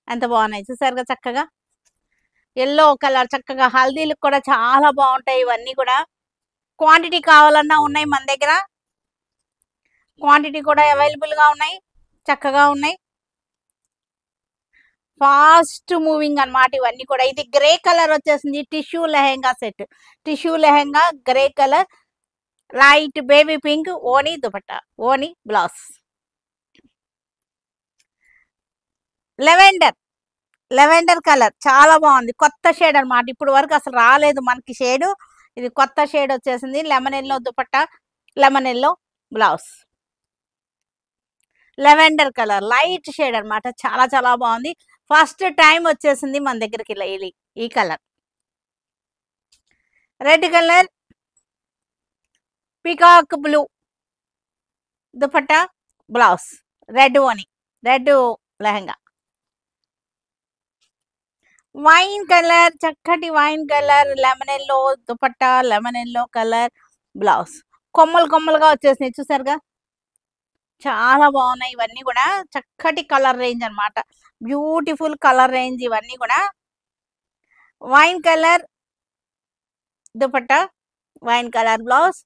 ఎంత బాగున్నాయి చూసారుగా చక్కగా. ఎల్లో కలర్ చక్కగా హల్దీలకు కూడా చాలా బాగుంటాయి ఇవన్నీ కూడా. క్వాంటిటీ కావాలన్నా ఉన్నాయి మన దగ్గర, క్వాంటిటీ కూడా అవైలబుల్ గా ఉన్నాయి, చక్కగా ఉన్నాయి. ఫాస్ట్ మూవింగ్ అన్నమాట ఇవన్నీ కూడా. ఇది గ్రే కలర్ వచ్చేసింది, tissue lehenga set. Tissue lehenga grey colour, light baby pink, ఓని దుపట్టా, ఓని బ్లౌజ్. లెవెండర్, లెవెండర్ కలర్ చాలా బాగుంది, కొత్త షేడ్ అన్నమాట. ఇప్పుడు వరకు అసలు రాలేదు మనకి షేడ్, ఇది కొత్త షేడ్ వచ్చేసింది. Lemon yellow dupatta, lemon yellow blouse. Lavender colour light shade అన్నమాట, చాలా చాలా బాగుంది. ఫస్ట్ టైం వచ్చేసింది మన దగ్గరికి ఈ colour. Red colour, peacock blue dupatta, blouse, red ఓని, రెడ్ లెహంగా. వైన్ కలర్, చక్కటి wine colour, lemon yellow dupatta, lemon yellow colour blouse. కొమ్మలు కొమ్మలుగా వచ్చేసినాయి చూసారుగా, చాలా బాగున్నాయి ఇవన్నీ కూడా. చక్కటి కలర్ రేంజ్ అన్నమాట, బ్యూటిఫుల్ కలర్ రేంజ్ ఇవన్నీ కూడా. Wine colour dupatta, wine colour blouse,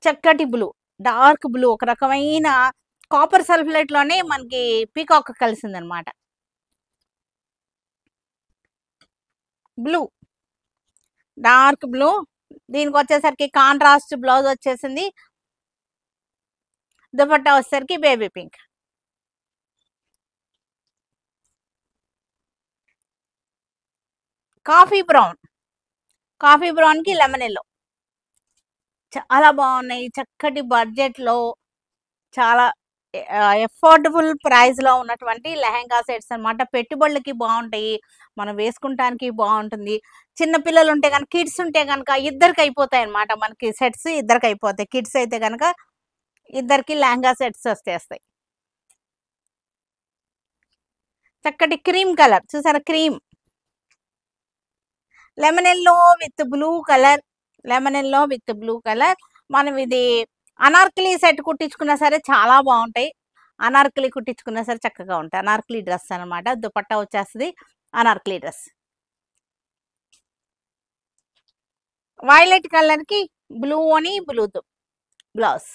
చక్కటి బ్లూ, డార్క్ బ్లూ, ఒక రకమైన కాపర్ సల్ఫ్లేట్ లోనే మనకి పీకాక్ కలిసిందనమాట. బ్లూ, డార్క్ బ్లూ, దీనికి వచ్చేసరికి కాంట్రాస్ట్ బ్లౌజ్ వచ్చేసింది. దుపట్టా వచ్చేసరికి baby pink. Coffee brown, coffee brown కి లెమన్ ఎల్లో, చాలా బాగున్నాయి. చక్కటి బడ్జెట్ లో, చాలా ఎఫోర్డబుల్ ప్రైస్ లో ఉన్నటువంటి లెహంగా సెట్స్ అన్నమాట. పెట్టుబడులకి బాగుంటాయి, మనం వేసుకుంటానికి బాగుంటుంది. చిన్న పిల్లలు ఉంటే కనుక, కిడ్స్ ఉంటే కనుక ఇద్దరికి అయిపోతాయి అన్నమాట మనకి సెట్స్, ఇద్దరికి అయిపోతాయి. కిడ్స్ అయితే కనుక ఇద్దరికి లెహంగా సెట్స్ వచ్చేస్తాయి. చక్కటి క్రీమ్ కలర్ చూసారా, cream, lemon yellow with blue colour, lemon yellow with blue colour. మనం ఇది అనార్కలి సెట్ కుట్టించుకున్నా సరే చాలా బాగుంటాయి, అనార్కలి కుట్టించుకున్నా సరే చక్కగా ఉంటాయి. అనార్కలి డ్రెస్ అనమాట, దుపట్టా వచ్చేస్తుంది అనార్కలి డ్రెస్. వైలెట్ కలర్ కి బ్లూ అని బ్లూ బ్లౌజ్.